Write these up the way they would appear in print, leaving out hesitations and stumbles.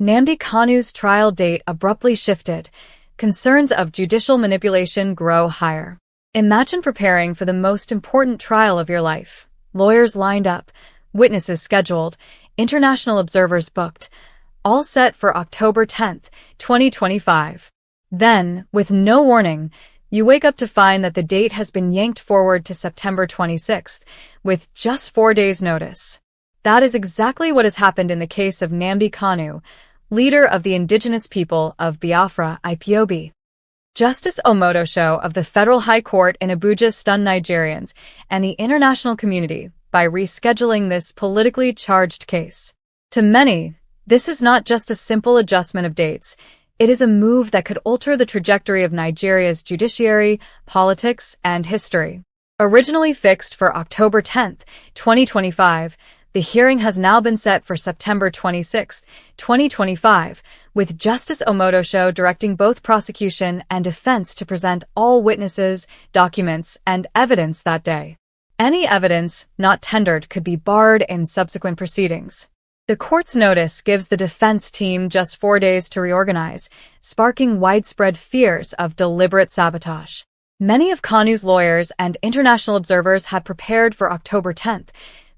Nnamdi Kanu's trial date abruptly shifted. Concerns of judicial manipulation grow higher. Imagine preparing for the most important trial of your life. Lawyers lined up, witnesses scheduled, international observers booked, all set for October 10th, 2025. Then, with no warning, you wake up to find that the date has been yanked forward to September 26th, with just 4 days' notice. That is exactly what has happened in the case of Nnamdi Kanu, leader of the indigenous people of Biafra IPOB. Justice Omotosho of the Federal High Court in Abuja stunned Nigerians and the international community by rescheduling this politically charged case. To many, this is not just a simple adjustment of dates. It is a move that could alter the trajectory of Nigeria's judiciary, politics, and history. Originally fixed for October 10th, 2025, the hearing has now been set for September 26, 2025, with Justice Omotosho directing both prosecution and defense to present all witnesses, documents, and evidence that day. Any evidence not tendered could be barred in subsequent proceedings. The court's notice gives the defense team just 4 days to reorganize, sparking widespread fears of deliberate sabotage. Many of Kanu's lawyers and international observers had prepared for October 10th,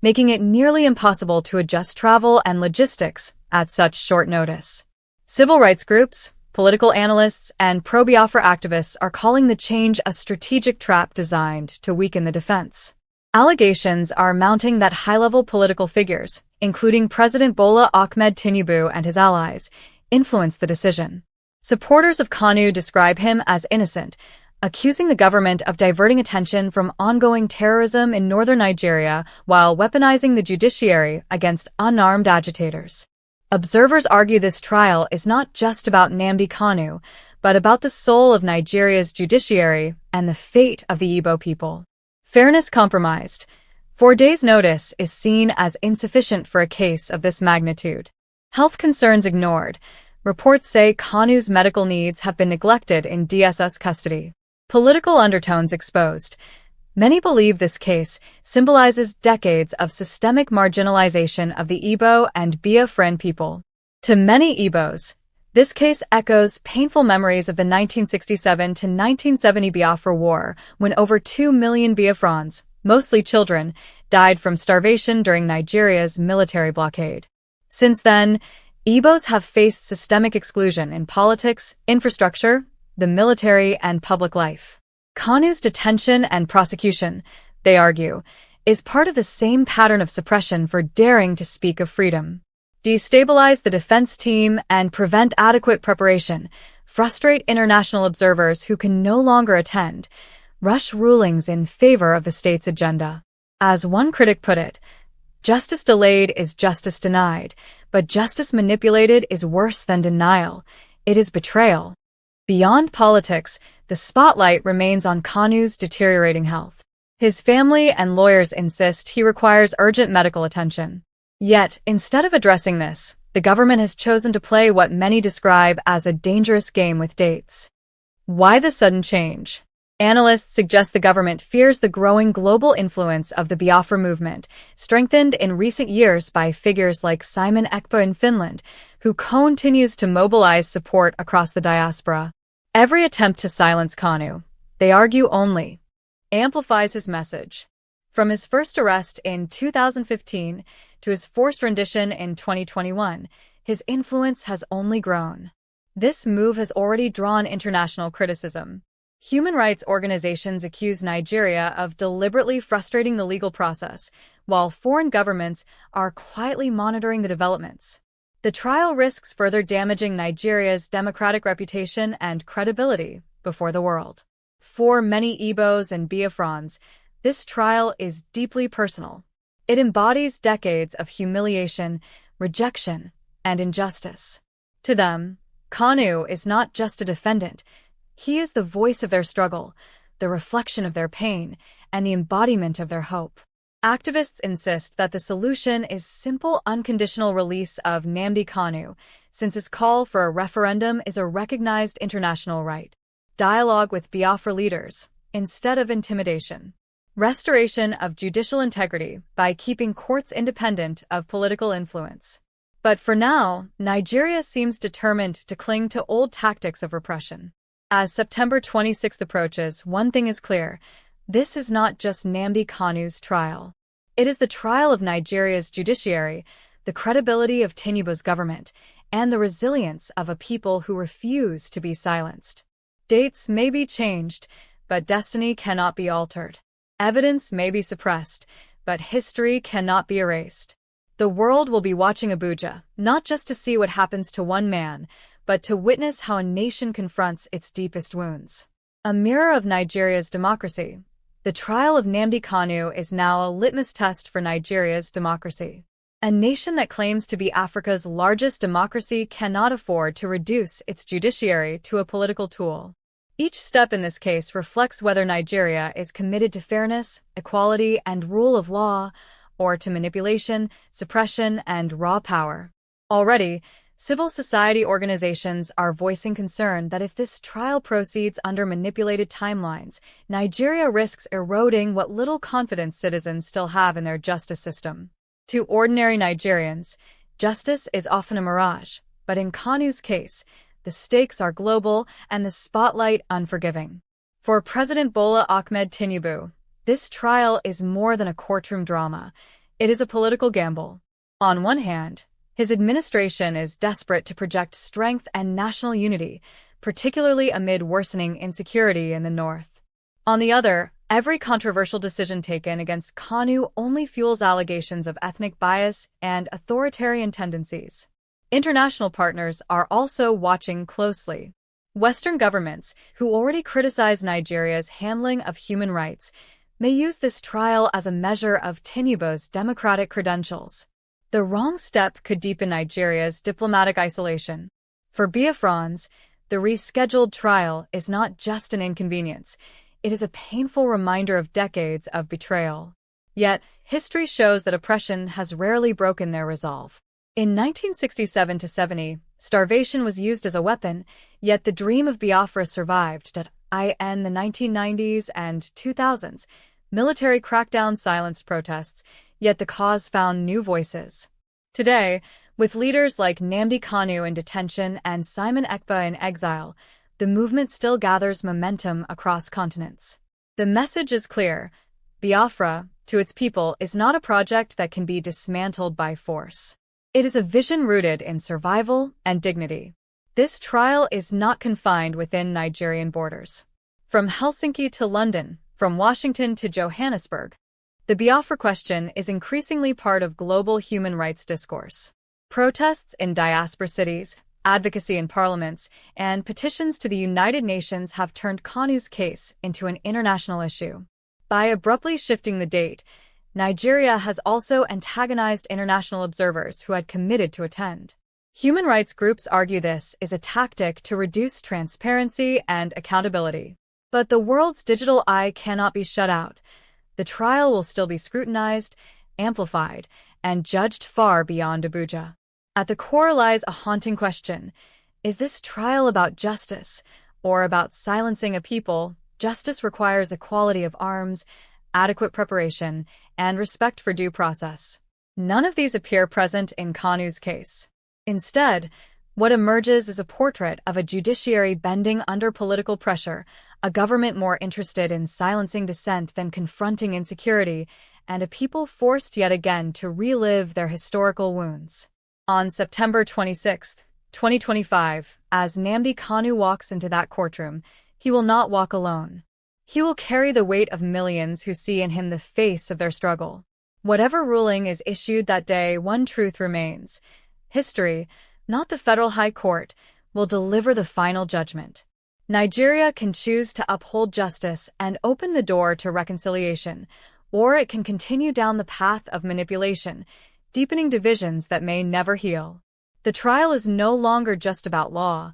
making it nearly impossible to adjust travel and logistics at such short notice. Civil rights groups, political analysts, and pro-Biafra activists are calling the change a strategic trap designed to weaken the defense. Allegations are mounting that high-level political figures, including President Bola Ahmed Tinubu and his allies, influenced the decision. Supporters of Kanu describe him as innocent, accusing the government of diverting attention from ongoing terrorism in northern Nigeria while weaponizing the judiciary against unarmed agitators. Observers argue this trial is not just about Nnamdi Kanu, but about the soul of Nigeria's judiciary and the fate of the Igbo people. Fairness compromised. 4 days' notice is seen as insufficient for a case of this magnitude. Health concerns ignored. Reports say Kanu's medical needs have been neglected in DSS custody. Political undertones exposed. Many believe this case symbolizes decades of systemic marginalization of the Igbo and Biafran people. To many Igbos, this case echoes painful memories of the 1967 to 1970 Biafra War, when over 2 million Biafrans, mostly children, died from starvation during Nigeria's military blockade. Since then, Igbos have faced systemic exclusion in politics, infrastructure, the military, and public life. Kanu's detention and prosecution, they argue, is part of the same pattern of suppression for daring to speak of freedom. Destabilize the defense team and prevent adequate preparation, frustrate international observers who can no longer attend, rush rulings in favor of the state's agenda. As one critic put it, justice delayed is justice denied, but justice manipulated is worse than denial. It is betrayal. Beyond politics, the spotlight remains on Kanu's deteriorating health. His family and lawyers insist he requires urgent medical attention. Yet, instead of addressing this, the government has chosen to play what many describe as a dangerous game with dates. Why the sudden change? Analysts suggest the government fears the growing global influence of the Biafra movement, strengthened in recent years by figures like Simon Ekpa in Finland, who continues to mobilize support across the diaspora. Every attempt to silence Kanu, they argue only, amplifies his message. From his first arrest in 2015 to his forced rendition in 2021, his influence has only grown. This move has already drawn international criticism. Human rights organizations accuse Nigeria of deliberately frustrating the legal process, while foreign governments are quietly monitoring the developments. The trial risks further damaging Nigeria's democratic reputation and credibility before the world. For many Igbos and Biafrans, this trial is deeply personal. It embodies decades of humiliation, rejection, and injustice. To them, Kanu is not just a defendant. He is the voice of their struggle, the reflection of their pain, and the embodiment of their hope. Activists insist that the solution is simple, unconditional release of Nnamdi Kanu, since his call for a referendum is a recognized international right. Dialogue with Biafra leaders, instead of intimidation. Restoration of judicial integrity by keeping courts independent of political influence. But for now, Nigeria seems determined to cling to old tactics of repression. As September 26th approaches, one thing is clear. This is not just Nnamdi Kanu's trial. It is the trial of Nigeria's judiciary, the credibility of Tinubu's government, and the resilience of a people who refuse to be silenced. Dates may be changed, but destiny cannot be altered. Evidence may be suppressed, but history cannot be erased. The world will be watching Abuja, not just to see what happens to one man, but to witness how a nation confronts its deepest wounds. A mirror of Nigeria's democracy. The trial of Nnamdi Kanu is now a litmus test for Nigeria's democracy. A nation that claims to be Africa's largest democracy cannot afford to reduce its judiciary to a political tool. Each step in this case reflects whether Nigeria is committed to fairness, equality, and rule of law, or to manipulation, suppression, and raw power. Already, civil society organizations are voicing concern that if this trial proceeds under manipulated timelines, Nigeria risks eroding what little confidence citizens still have in their justice system. To ordinary Nigerians, justice is often a mirage, but in Kanu's case, the stakes are global and the spotlight unforgiving. For President Bola Ahmed Tinubu, this trial is more than a courtroom drama. It is a political gamble. On one hand, his administration is desperate to project strength and national unity, particularly amid worsening insecurity in the north. On the other, every controversial decision taken against Kanu only fuels allegations of ethnic bias and authoritarian tendencies. International partners are also watching closely. Western governments, who already criticize Nigeria's handling of human rights, may use this trial as a measure of Tinubu's democratic credentials. The wrong step could deepen Nigeria's diplomatic isolation. For BIAFRANs, the rescheduled trial is not just an inconvenience. It is a painful reminder of decades of betrayal. Yet, history shows that oppression has rarely broken their resolve. In 1967–70, starvation was used as a weapon, yet the dream of Biafra survived. In the 1990s and 2000s, military crackdowns silenced protests, yet the cause found new voices. Today, with leaders like Nnamdi Kanu in detention and Simon Ekpa in exile, the movement still gathers momentum across continents. The message is clear. Biafra, to its people, is not a project that can be dismantled by force. It is a vision rooted in survival and dignity. This trial is not confined within Nigerian borders. From Helsinki to London, from Washington to Johannesburg, the Biafra question is increasingly part of global human rights discourse. Protests in diaspora cities, advocacy in parliaments, and petitions to the United Nations have turned Kanu's case into an international issue. By abruptly shifting the date, Nigeria has also antagonized international observers who had committed to attend. Human rights groups argue this is a tactic to reduce transparency and accountability. But the world's digital eye cannot be shut out. The trial will still be scrutinized, amplified, and judged far beyond Abuja. At the core lies a haunting question. Is this trial about justice, or about silencing a people? Justice requires equality of arms, adequate preparation, and respect for due process. None of these appear present in Kanu's case. Instead, what emerges is a portrait of a judiciary bending under political pressure, a government more interested in silencing dissent than confronting insecurity, and a people forced yet again to relive their historical wounds. On September 26, 2025, as Nnamdi Kanu walks into that courtroom, he will not walk alone. He will carry the weight of millions who see in him the face of their struggle. Whatever ruling is issued that day, one truth remains. History, not the Federal High Court, will deliver the final judgment. Nigeria can choose to uphold justice and open the door to reconciliation, or it can continue down the path of manipulation, deepening divisions that may never heal. The trial is no longer just about law,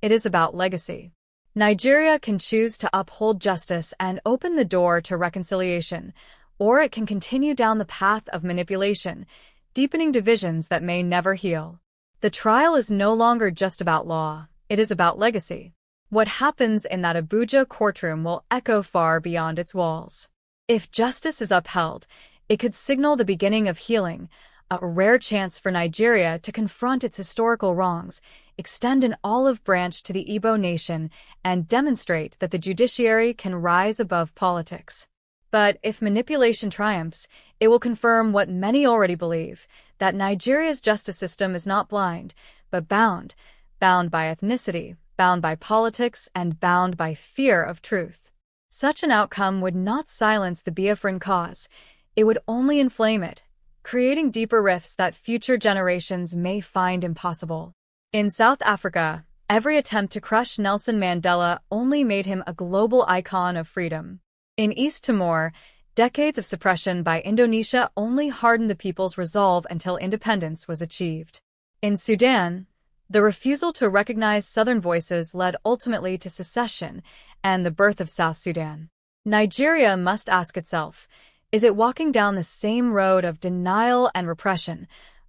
it is about legacy. Nigeria can choose to uphold justice and open the door to reconciliation, or it can continue down the path of manipulation, deepening divisions that may never heal. The trial is no longer just about law, it is about legacy. What happens in that Abuja courtroom will echo far beyond its walls. If justice is upheld, it could signal the beginning of healing, a rare chance for Nigeria to confront its historical wrongs, extend an olive branch to the Igbo nation, and demonstrate that the judiciary can rise above politics. But if manipulation triumphs, it will confirm what many already believe, that Nigeria's justice system is not blind, but bound by ethnicity, bound by politics, and bound by fear of truth. Such an outcome would not silence the Biafran cause, it would only inflame it, creating deeper rifts that future generations may find impossible. In South Africa, every attempt to crush Nelson Mandela only made him a global icon of freedom. In East Timor, decades of suppression by Indonesia only hardened the people's resolve until independence was achieved. In Sudan, the refusal to recognize Southern voices led ultimately to secession and the birth of South Sudan. Nigeria must ask itself, is it walking down the same road of denial and repression,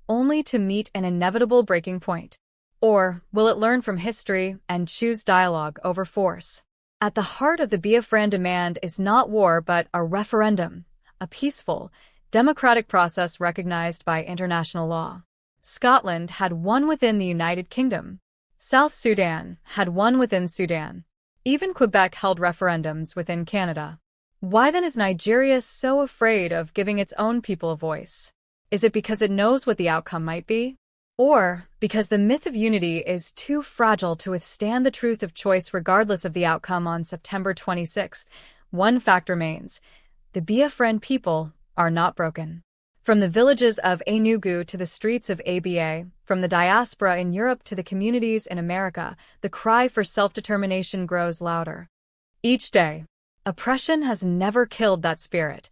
only to meet an inevitable breaking point? Or will it learn from history and choose dialogue over force? At the heart of the Biafran demand is not war but a referendum, a peaceful, democratic process recognized by international law. Scotland had one within the United Kingdom. South Sudan had one within Sudan. Even Quebec held referendums within Canada. Why then is Nigeria so afraid of giving its own people a voice? Is it because it knows what the outcome might be? Or because the myth of unity is too fragile to withstand the truth of choice regardless of the outcome on September 26th? One fact remains: the Biafran people are not broken. From the villages of Enugu to the streets of Aba, from the diaspora in Europe to the communities in America, the cry for self-determination grows louder. Each day, oppression has never killed that spirit.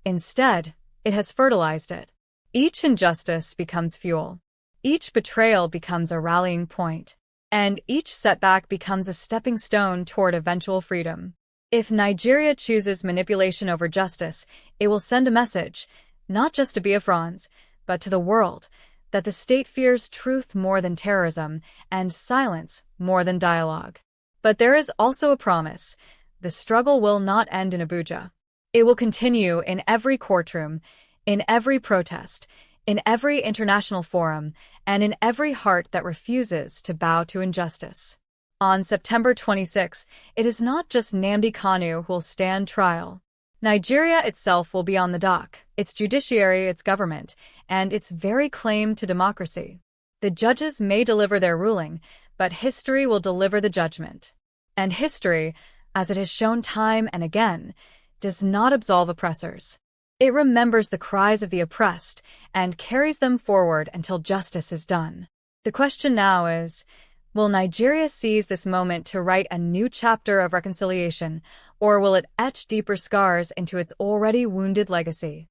Instead, it has fertilized it. Each injustice becomes fuel. Each betrayal becomes a rallying point, and each setback becomes a stepping stone toward eventual freedom. If Nigeria chooses manipulation over justice, it will send a message, not just to Biafrans, but to the world, that the state fears truth more than terrorism and silence more than dialogue. But there is also a promise: the struggle will not end in Abuja. It will continue in every courtroom, in every protest, in every international forum, and in every heart that refuses to bow to injustice. On September 26, it is not just Nnamdi Kanu who will stand trial. Nigeria itself will be on the dock, its judiciary, its government, and its very claim to democracy. The judges may deliver their ruling, but history will deliver the judgment. And history, as it has shown time and again, does not absolve oppressors. It remembers the cries of the oppressed and carries them forward until justice is done. The question now is, will Nigeria seize this moment to write a new chapter of reconciliation, or will it etch deeper scars into its already wounded legacy?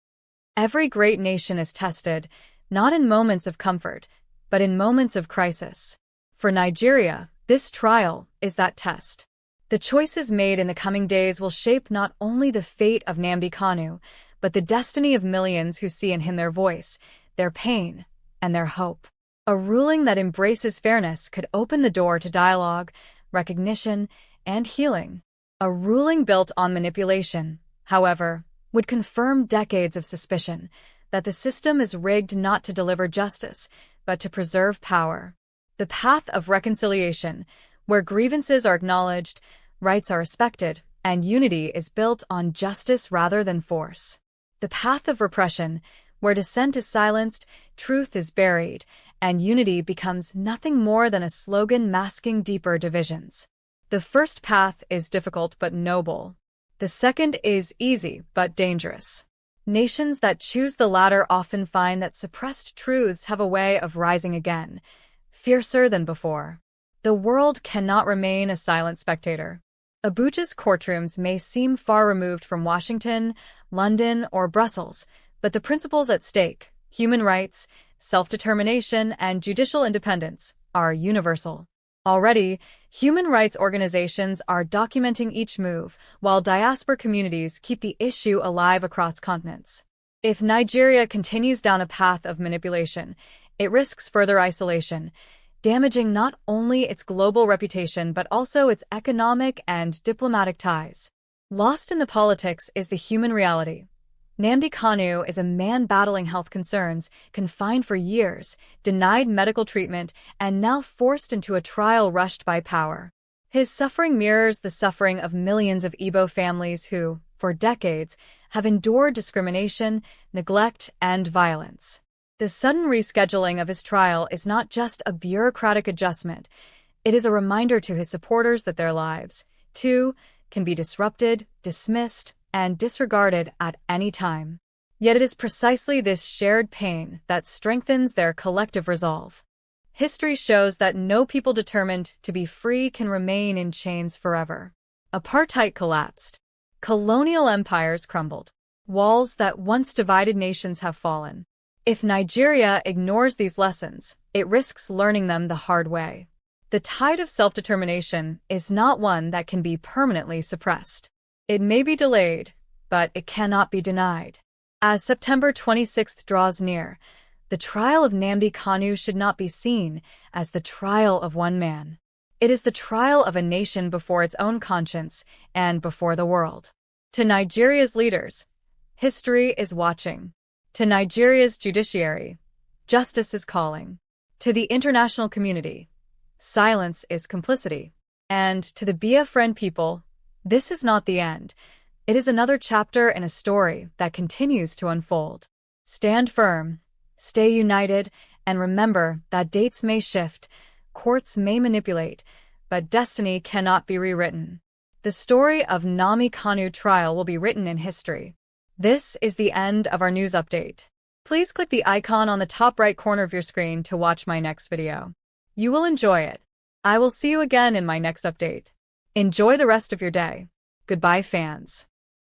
Every great nation is tested, not in moments of comfort, but in moments of crisis. For Nigeria, this trial is that test. The choices made in the coming days will shape not only the fate of Nnamdi Kanu, but the destiny of millions who see in him their voice, their pain, and their hope. A ruling that embraces fairness could open the door to dialogue, recognition, and healing. A ruling built on manipulation, however, would confirm decades of suspicion that the system is rigged not to deliver justice, but to preserve power. The path of reconciliation, where grievances are acknowledged, rights are respected, and unity is built on justice rather than force. The path of repression, where dissent is silenced, truth is buried, and unity becomes nothing more than a slogan masking deeper divisions. The first path is difficult but noble. The second is easy but dangerous. Nations that choose the latter often find that suppressed truths have a way of rising again, fiercer than before. The world cannot remain a silent spectator. Abuja's courtrooms may seem far removed from Washington, London, or Brussels, but the principles at stake, human rights, self-determination, and judicial independence, are universal. Already, human rights organizations are documenting each move, while diaspora communities keep the issue alive across continents. If Nigeria continues down a path of manipulation, it risks further isolation, damaging not only its global reputation but also its economic and diplomatic ties. Lost in the politics is the human reality. Nnamdi Kanu is a man battling health concerns, confined for years, denied medical treatment, and now forced into a trial rushed by power. His suffering mirrors the suffering of millions of Igbo families who, for decades, have endured discrimination, neglect, and violence. The sudden rescheduling of his trial is not just a bureaucratic adjustment. It is a reminder to his supporters that their lives, too, can be disrupted, dismissed, and disregarded at any time. Yet it is precisely this shared pain that strengthens their collective resolve. History shows that no people determined to be free can remain in chains forever. Apartheid collapsed. Colonial empires crumbled. Walls that once divided nations have fallen. If Nigeria ignores these lessons, it risks learning them the hard way. The tide of self-determination is not one that can be permanently suppressed. It may be delayed, but it cannot be denied. As September 26th draws near, the trial of Nnamdi Kanu should not be seen as the trial of one man. It is the trial of a nation before its own conscience and before the world. To Nigeria's leaders, history is watching. To Nigeria's judiciary, justice is calling. To the international community, silence is complicity. And to the BIAFRA people, this is not the end. It is another chapter in a story that continues to unfold. Stand firm, stay united, and remember that dates may shift, courts may manipulate, but destiny cannot be rewritten. The story of Nnamdi Kanu trial will be written in history. This is the end of our news update. Please click the icon on the top right corner of your screen to watch my next video. You will enjoy it. I will see you again in my next update. Enjoy the rest of your day. Goodbye, fans.